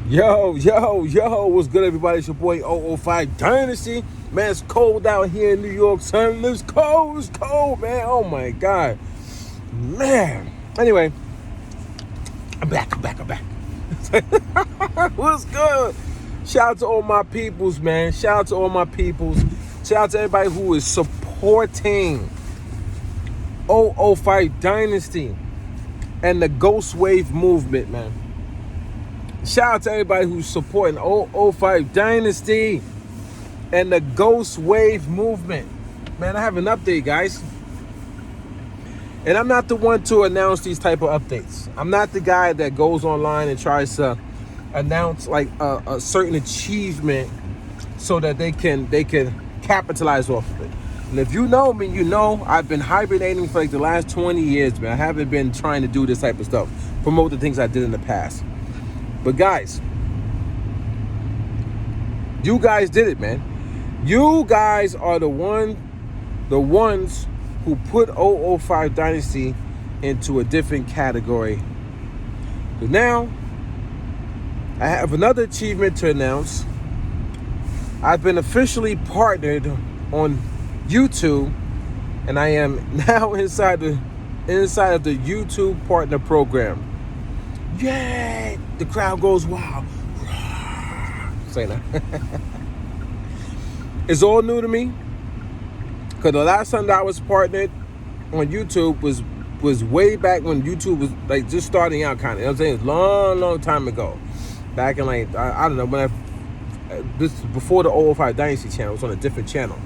Yo, what's good, everybody? It's your boy 005 Dynasty. Man, it's cold out here in New York, son. It's cold, man. Oh my God. Man. Anyway, I'm back. What's good? Shout out to all my peoples, man. Shout out to all my peoples. Shout out to everybody who is supporting 005 Dynasty and the Ghost Wav movement, man. Shout out to everybody who's supporting 005 Dynasty and the Ghost Wav movement. Man, I have an update, guys. And I'm not the one to announce these type of updates. I'm not the guy that goes online and tries to announce like a certain achievement so that they can capitalize off of it. And if you know me, you know I've been hibernating for like the last 20 years, man. I haven't been trying to do this type of stuff, promote the things I did in the past. But guys, you guys did it, man. You guys are the ones who put 005 Dynasty into a different category. But now, I have another achievement to announce. I've been officially partnered on YouTube, and I am now inside of the YouTube partner program. Yay! The crowd goes wild. Say that. It's all new to me, because the last time that I was partnered on YouTube was way back when YouTube was like just starting out, kind of. You know what I'm saying? It was long time ago. Back in like I don't know when this before the 005 Dynasty channel. It was on a different channel.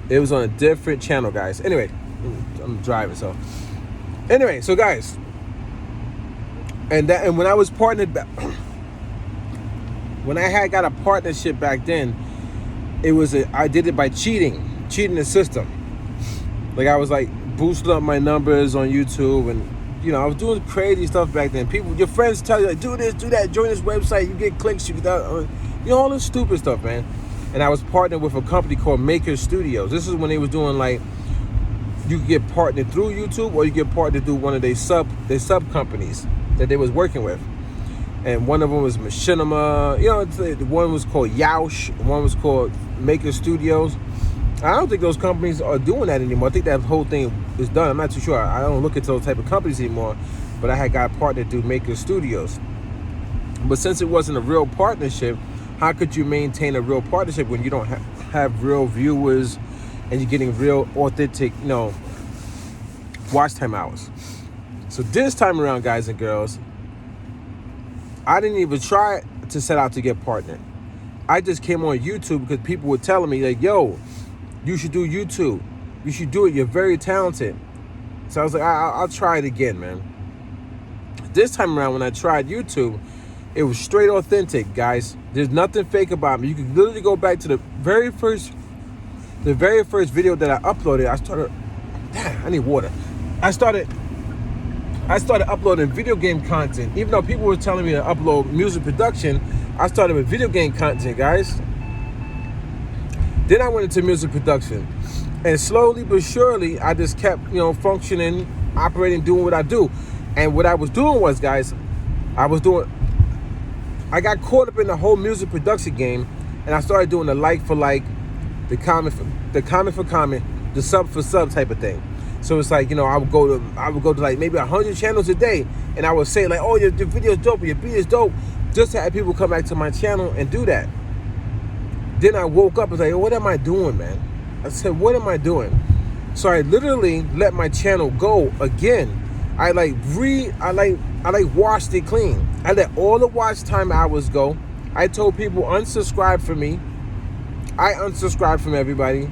It was on a different channel, guys. Anyway, I'm driving, so anyway, so guys. And when I was partnered back, when I had got a partnership back then, I did it by cheating the system. Like I was like boosting up my numbers on YouTube, and you know I was doing crazy stuff back then. Your friends tell you like, do this, do that, join this website, you get clicks, you get that, all this stupid stuff, man. And I was partnered with a company called Maker Studios. This is when they was doing like, you could get partnered through YouTube, or you get partnered through one of their sub companies that they was working with. And one of them was Machinima, the one was called Yaush, one was called Maker Studios. I don't think those companies are doing that anymore. I think that whole thing is done. I'm not too sure. I don't look at those type of companies anymore, but I had got partnered through Maker Studios. But since it wasn't a real partnership, how could you maintain a real partnership when you don't have real viewers and you're getting real authentic, watch time hours? So this time around, guys and girls, I didn't even try to set out to get partnered. I just came on YouTube because people were telling me like, yo, you should do YouTube. You should do it. You're very talented. So I was like, I'll try it again, man. This time around, when I tried YouTube, it was straight authentic, guys. There's nothing fake about me. You can literally go back to the very first video that I uploaded. I need water. I started uploading video game content. Even though people were telling me to upload music production, I started with video game content, guys. Then I went into music production. And slowly but surely, I just kept, functioning, operating, doing what I do. And what I was doing was, guys, I got caught up in the whole music production game, and I started doing the like for like, the comment for comment, the sub for sub type of thing. So it's like, I would go to like maybe 100 channels a day, and I would say like, oh, your video is dope, your beat is dope, just to have people come back to my channel and do that. Then I woke up and was like, what am I doing, man? I said, what am I doing? So I literally let my channel go again. I washed it clean. I let all the watch time hours go. I told people unsubscribe from me. I unsubscribed from everybody.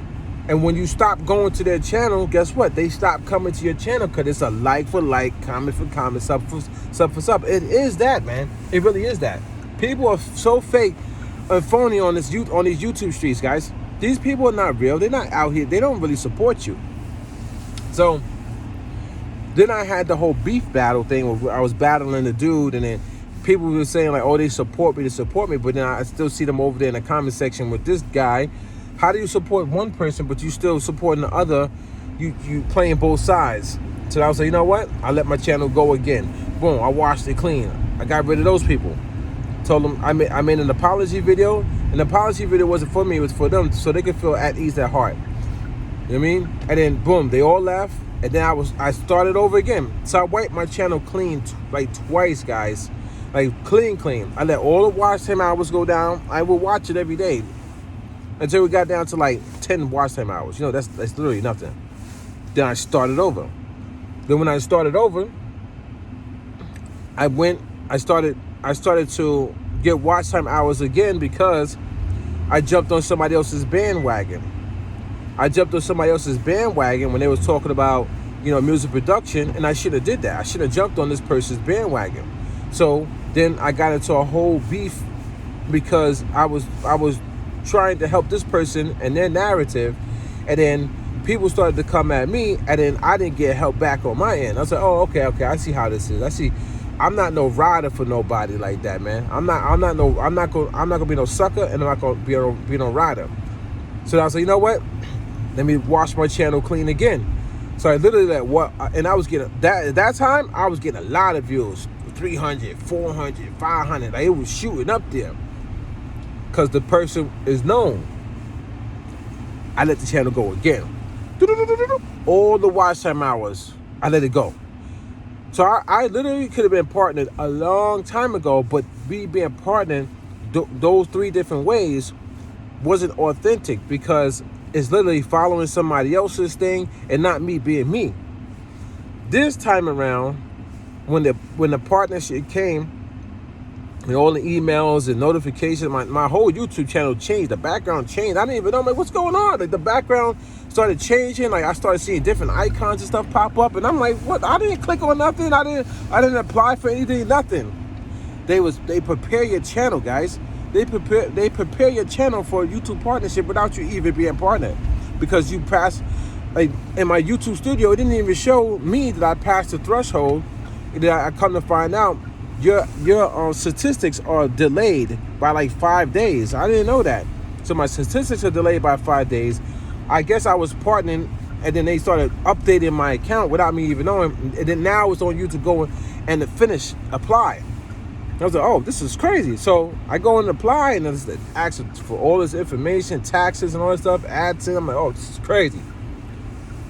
And when you stop going to their channel, guess what? They stop coming to your channel because it's a like for like, comment for comment, sub for sub. It is that, man. It really is that. People are so fake and phony on these YouTube streets, guys. These people are not real. They're not out here. They don't really support you. So then I had the whole beef battle thing where I was battling the dude, and then people were saying like, oh, they support me, but then I still see them over there in the comment section with this guy. How do you support one person but you still supporting the other? You playing both sides. So I was like, you know what? I let my channel go again. Boom, I washed it clean. I got rid of those people. Told them I made an apology video. An apology video wasn't for me, it was for them, so they could feel at ease at heart. You know what I mean? And then boom, they all left. And then I started over again. So I wiped my channel clean like twice, guys. Like clean. I let all the watch time hours go down. I would watch it every day until we got down to like 10 watch time hours. You know, that's literally nothing. Then I started over. Then when I started over, I started to get watch time hours again because I jumped on somebody else's bandwagon. I jumped on somebody else's bandwagon when they was talking about, you know, music production, and I should have did that. I should have jumped on this person's bandwagon. So then I got into a whole beef because I was trying to help this person and their narrative, and then people started to come at me, and then I didn't get help back on my end. I was like, oh, okay, I see how this is. I see. I'm not no rider for nobody like that, man. I'm not gonna be no sucker, and I'm not gonna be no rider. So I was like, you know what? Let me wash my channel clean again. So I literally and I was getting at that time I was getting a lot of views, 300, 400, 500. Like, it was shooting up there because the person is known. I let the channel go again. All the watch time hours, I let it go. So I literally could have been partnered a long time ago, but me being partnered those 3 different ways wasn't authentic because it's literally following somebody else's thing and not me being me. This time around, when the partnership came, and all the emails and notifications, my whole YouTube channel changed. The background changed. I didn't even know, like, what's going on? Like, the background started changing. Like, I started seeing different icons and stuff pop up, and I'm like, what? I didn't click on nothing. I didn't apply for anything. Nothing. They prepare your channel, guys. They prepare your channel for a YouTube partnership without you even being partnered, because you pass. Like, in my YouTube studio, it didn't even show me that I passed the threshold. That I come to find out, your statistics are delayed by like 5 days. I didn't know that. So my statistics are delayed by 5 days. I guess I was partnering, and then they started updating my account without me even knowing. And then now it's on you to go and to apply. I was like, oh, this is crazy. So I go and apply, and it's asking for all this information, taxes and all this stuff, ads in. I'm like, oh, this is crazy.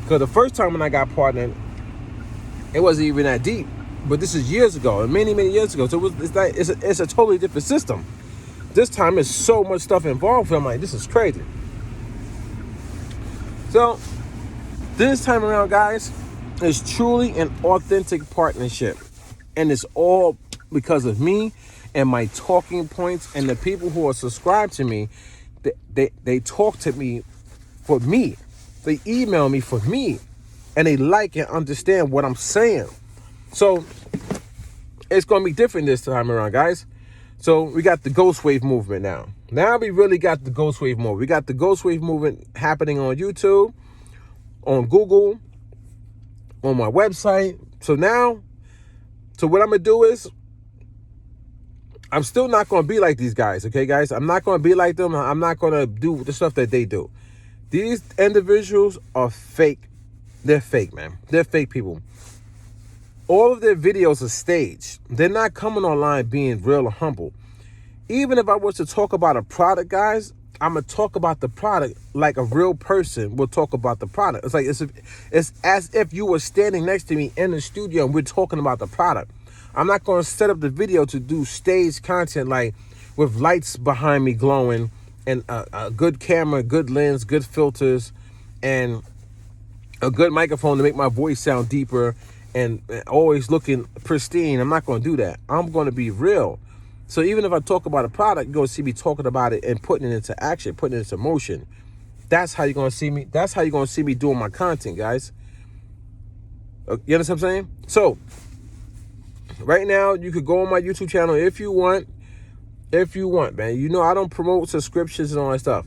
Because the first time when I got partnered, it wasn't even that deep. But this is years ago, and many years ago. So it's a totally different system. This time there's so much stuff involved. I'm like, this is crazy. So this time around, guys, it's truly an authentic partnership, and it's all because of me and my talking points, and the people who are subscribed to me. They talk to me for me. They email me for me, and they like and understand what I'm saying. So it's going to be different this time around, guys. So we got the Ghost Wave movement now. Now we really got the Ghost Wave movement. We got the Ghost Wave movement happening on YouTube, on Google, on my website. So what I'm going to do is, I'm still not going to be like these guys, okay, guys? I'm not going to be like them. I'm not going to do the stuff that they do. These individuals are fake. They're fake, man. They're fake people. All of their videos are staged. They're not coming online being real or humble. Even if I was to talk about a product, guys, I'm going to talk about the product like a real person will talk about the product. It's like it's as if you were standing next to me in the studio and we're talking about the product. I'm not going to set up the video to do staged content like with lights behind me glowing and a good camera, good lens, good filters, and a good microphone to make my voice sound deeper and always looking pristine. I'm not going to do that. I'm going to be real. So even if I talk about a product, you're going to see me talking about it and putting it into action, putting it into motion. That's how you're going to see me. That's how you're going to see me doing my content, guys. You understand what I'm saying? So right now, you could go on my YouTube channel if you want. If you want, man. You know, I don't promote subscriptions and all that stuff.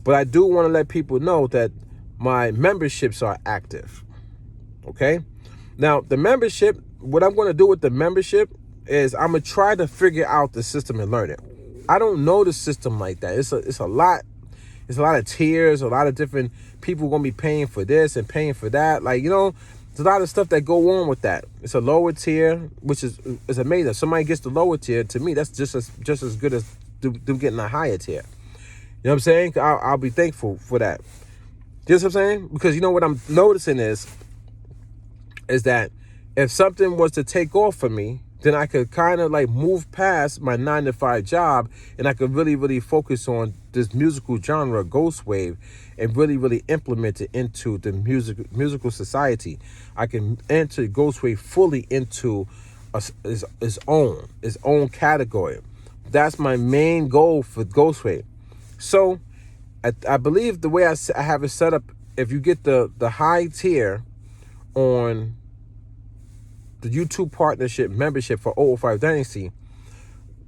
But I do want to let people know that my memberships are active. Okay? Now, the membership, what I'm going to do with the membership is I'm going to try to figure out the system and learn it. I don't know the system like that. It's a lot. It's a lot of tiers, a lot of different people going to be paying for this and paying for that. Like, you know, There's a lot of stuff that go on with that. It's a lower tier, which is amazing. If somebody gets the lower tier, to me, that's just as good as them getting a higher tier. You know what I'm saying? I'll be thankful for that. You know what I'm saying? Because you know what I'm noticing is that if something was to take off for me, then I could kind of like move past my 9-to-5 job, and I could really, really focus on this musical genre, Ghost Wave, and really, really implement it into the musical society. I can enter Ghost Wave fully into its own category. That's my main goal for Ghost Wave. So I believe the way I have it set up, if you get the high tier on the YouTube partnership membership for 005 Dynasty,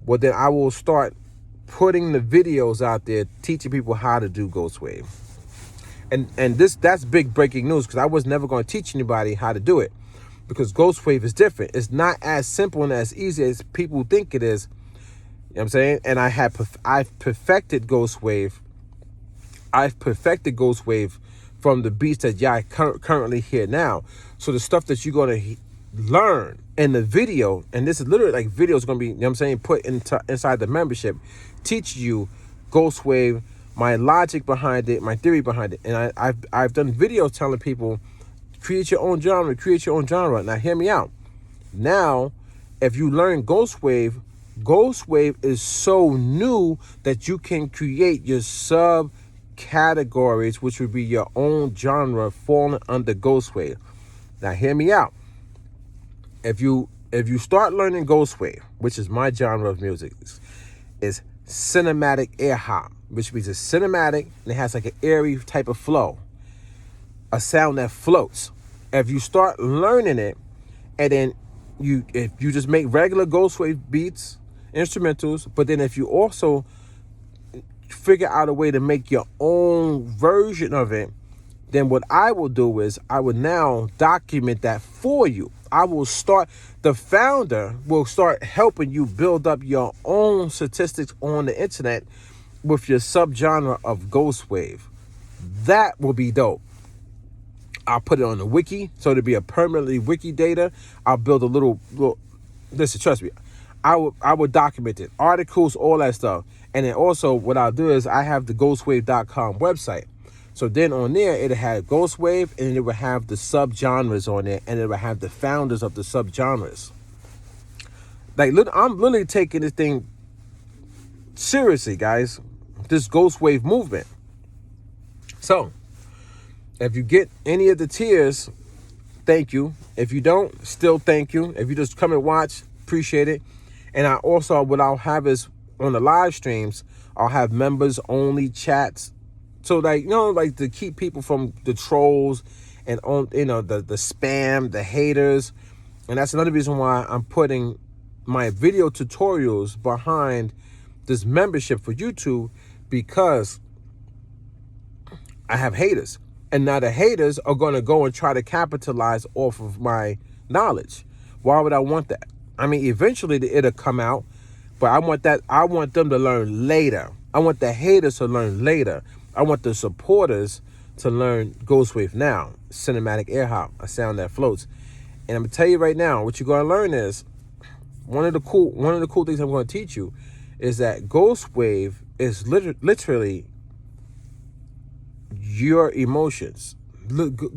well, then I will start putting the videos out there teaching people how to do Ghost Wave. And that's big breaking news, because I was never going to teach anybody how to do it, because Ghost Wave is different. It's not as simple and as easy as people think it is. You know what I'm saying? And I've perfected Ghost Wave. I've perfected Ghost Wave from the beats that y'all currently hear now. So the stuff that you're going to learn in the video, and this is literally like video is going to be, you know what I'm saying, put inside the membership, teach you Ghost Wave, my logic behind it, my theory behind it. And I've done videos telling people, create your own genre. Now hear me out. Now, if you learn Ghost Wave is so new that you can create your subcategories, which would be your own genre falling under Ghost Wave. Now hear me out. If you start learning Ghost Wave, which is my genre of music, is cinematic air hop, which means it's cinematic and it has like an airy type of flow, a sound that floats. If you start learning it, and then if you just make regular Ghost Wave beats, instrumentals, but then if you also figure out a way to make your own version of it, then what I will do is I will now document that for you. The founder will start helping you build up your own statistics on the internet with your subgenre of Ghost Wave. That will be dope. I'll put it on the wiki, so it'll be a permanently wiki data. I'll build a little listen, trust me, I will document it, articles, all that stuff. And then also what I'll do is I have the ghostwave.com website. So then on there, it'll have Ghost Wave, and it will have the subgenres on there, and it will have the founders of the subgenres. Like, I'm literally taking this thing seriously, guys. This Ghost Wave movement. So, if you get any of the tiers, thank you. If you don't, still thank you. If you just come and watch, appreciate it. And what I'll have is on the live streams, I'll have members only chats. So like, like to keep people from the trolls and the spam, the haters. And that's another reason why I'm putting my video tutorials behind this membership for YouTube, because I have haters. And now the haters are going to go and try to capitalize off of my knowledge. Why would I want that? I mean, eventually it'll come out, but I want them to learn later. I want the haters to learn later. I want the supporters to learn Ghost Wave now, cinematic air hop, a sound that floats. And I'm gonna tell you right now, what you're gonna learn is one of the cool things I'm gonna teach you is that Ghost Wave is literally your emotions.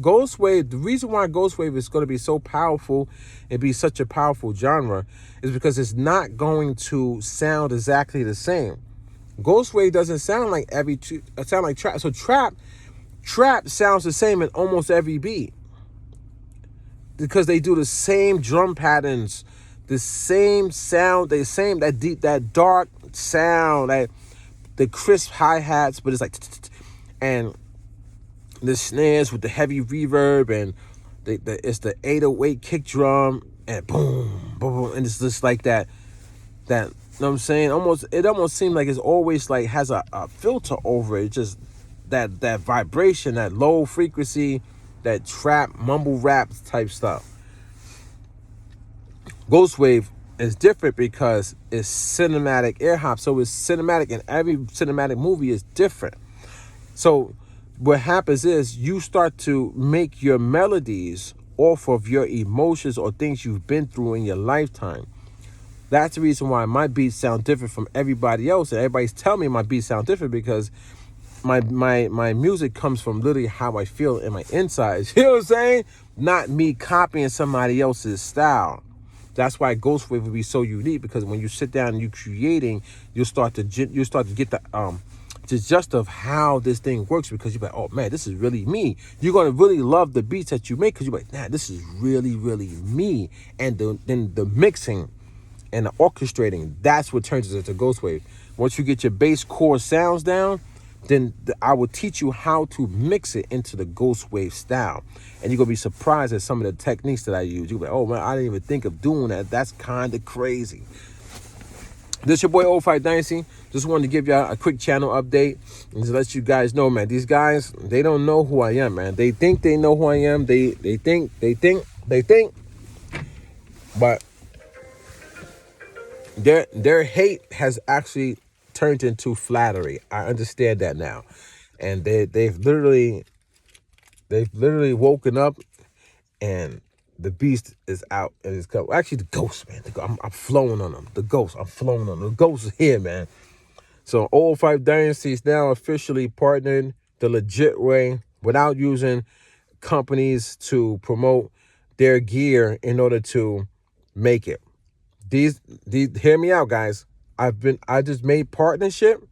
Ghost Wave, the reason why Ghost Wave is going to be so powerful and be such a powerful genre is because it's not going to sound exactly the same. Ghost Wave doesn't sound like trap. So trap sounds the same in almost every beat, because they do the same drum patterns, the same sound, that deep, that dark sound, that the crisp hi-hats, but it's like, and the snares with the heavy reverb, and it's the 808 kick drum, and boom, boom, and it's just like that, you know what I'm saying? It almost seems like it's always like has a filter over it. Just that vibration, that low frequency, that trap, mumble rap type stuff. Ghost Wave is different because it's cinematic air hop. So it's cinematic, and every cinematic movie is different. So what happens is you start to make your melodies off of your emotions or things you've been through in your lifetime. That's the reason why my beats sound different from everybody else, and everybody's telling me my beats sound different because my music comes from literally how I feel in my insides. You know what I'm saying? Not me copying somebody else's style. That's why Ghost Wav would be so unique, because when you sit down and you're creating, you'll start to get the gist of how this thing works, because you're like, oh man, this is really me. You're gonna really love the beats that you make because you're like, nah, this is really, really me. And then the mixing and the orchestrating, that's what turns it into Ghost Wav. Once you get your bass core sounds down, then I will teach you how to mix it into the Ghost Wav style. And you're going to be surprised at some of the techniques that I use. You'll be like, oh man, I didn't even think of doing that. That's kind of crazy. This your boy Old Fight Dynasty. Just wanted to give y'all a quick channel update and to let you guys know, man, these guys, they don't know who I am, man. They think they know who I am. They think. But their hate has actually turned into flattery. I understand that now. And they've literally woken up, and the beast is out and it's come. Actually, the ghost, man. I'm flowing on them. The ghost, I'm flowing on them. The ghost is here, man. So Old Fight Dynasty is now officially partnered the legit way, without using companies to promote their gear in order to make it. These hear me out, guys. I just made partnership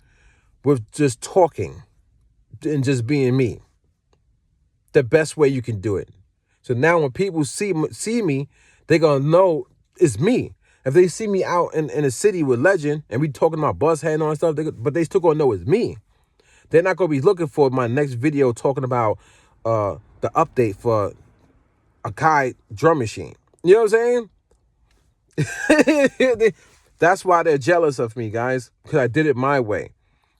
with just talking and just being me. The best way you can do it. So now when people see me, they're gonna know it's me. If they see me out in a city with Legend and we talking about buzz head and all that stuff, but they still gonna know it's me. They're not gonna be looking for my next video talking about the update for a Kai drum machine. You know what I'm saying? That's why they're jealous of me, guys, because I did it my way.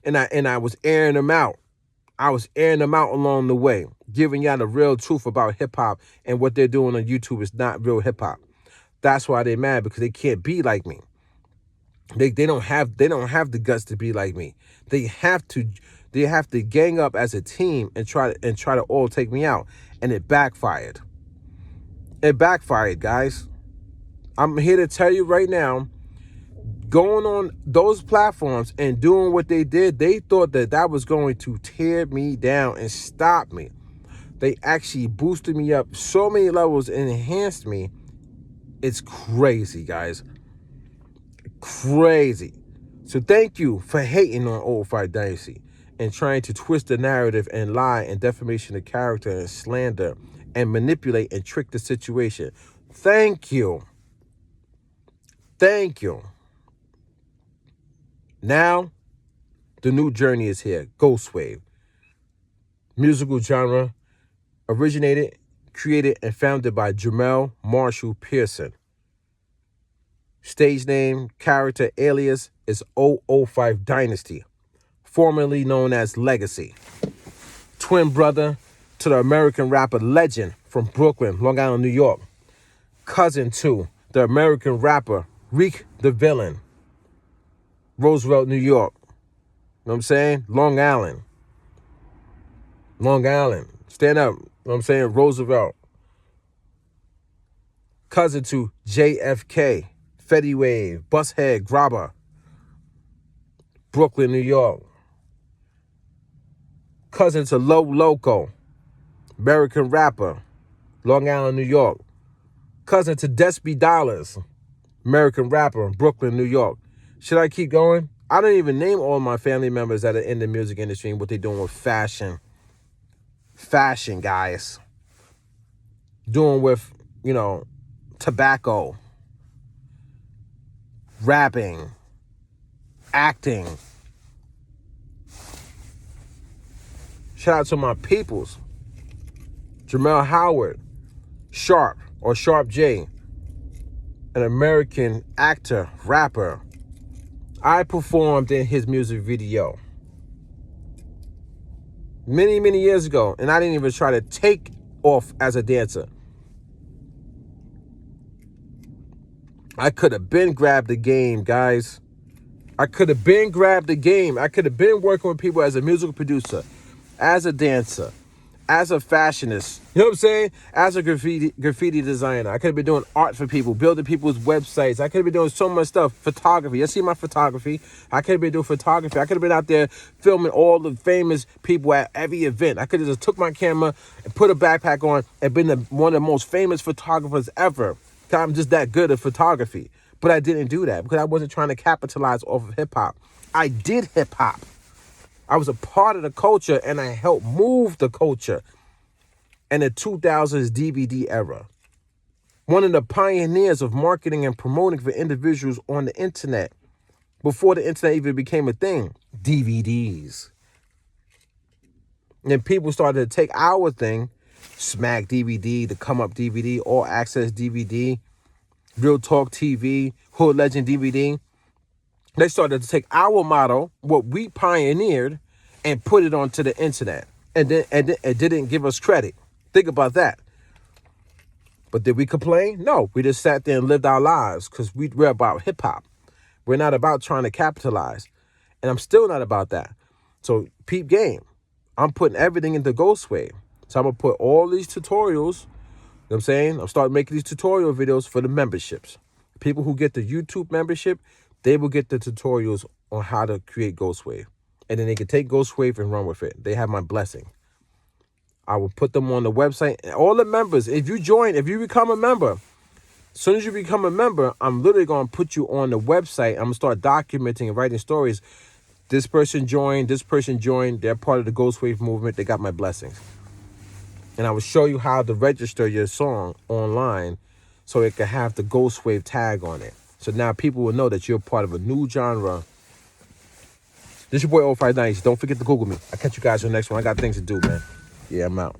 And I was airing them out. I was airing them out along the way, giving y'all the real truth about hip-hop, and what they're doing on YouTube is not real hip-hop. That's why they're mad, because they can't be like me. They don't have the guts to be like me. They have to gang up as a team and try to all take me out. And it backfired. It backfired, guys. I'm here to tell you right now, going on those platforms and doing what they did, they thought that was going to tear me down and stop me. They actually boosted me up so many levels and enhanced me. It's crazy, guys. Crazy. So thank you for hating on Old Fight Dynasty and trying to twist the narrative and lie and defamation of character and slander and manipulate and trick the situation. Thank you. Thank you. Now, the new journey is here. Ghost Wav. Musical genre originated, created, and founded by Jamel Marshall Pearson. Stage name, character, alias is 005 Dynasty, formerly known as Legacy. Twin brother to the American rapper Legend from Brooklyn, Long Island, New York. Cousin to the American rapper Reek the Villain, Roosevelt, New York. You know what I'm saying? Long Island. Long Island. Stand up. You know what I'm saying? Roosevelt. Cousin to JFK, Fetty Wave, Bushead, Grabber, Brooklyn, New York. Cousin to Low Loco, American rapper, Long Island, New York. Cousin to Despy Dollars, American rapper, Brooklyn, New York. Should I keep going? I don't even name all my family members that are in the music industry and what they're doing with fashion. Fashion, guys. Doing with, tobacco, rapping, acting. Shout out to my peoples. Jamel Howard, Sharp or Sharp J, an American actor, rapper. I performed in his music video many, many years ago, and I didn't even try to take off as a dancer. I could have been grabbed the game, guys. I could have been grabbed the game. I could have been working with people as a musical producer, as a dancer, as a fashionist, you know what I'm saying? As a graffiti designer, I could have been doing art for people, building people's websites. I could have been doing so much stuff. Photography. You see my photography? I could have been doing photography. I could have been out there filming all the famous people at every event. I could have just took my camera and put a backpack on and been one of the most famous photographers ever. I'm just that good at photography. But I didn't do that because I wasn't trying to capitalize off of hip hop. I did hip hop. I was a part of the culture, and I helped move the culture in the 2000s DVD era. One of the pioneers of marketing and promoting for individuals on the internet before the internet even became a thing. DVDs. And people started to take our thing, Smack DVD, the Come Up DVD, All Access DVD, Real Talk TV, Hood Legend DVD. They started to take our motto, what we pioneered, and put it onto the internet. And then it didn't give us credit. Think about that. But did we complain? No, we just sat there and lived our lives because we're about hip hop. We're not about trying to capitalize. And I'm still not about that. So peep game. I'm putting everything into Ghost Wav. So I'm going to put all these tutorials, you know what I'm saying? I'm starting making these tutorial videos for the memberships. People who get the YouTube membership, they will get the tutorials on how to create Ghost Wav. And then they can take Ghost Wav and run with it. They have my blessing. I will put them on the website. And all the members, if you become a member, as soon as you become a member, I'm literally going to put you on the website. I'm going to start documenting and writing stories. This person joined, they're part of the Ghost Wav movement. They got my blessings. And I will show you how to register your song online so it can have the Ghost Wav tag on it. So now people will know that you're part of a new genre. This is your boy 05 Dynasty. Don't forget to Google me. I'll catch you guys on the next one. I got things to do, man. Yeah, I'm out.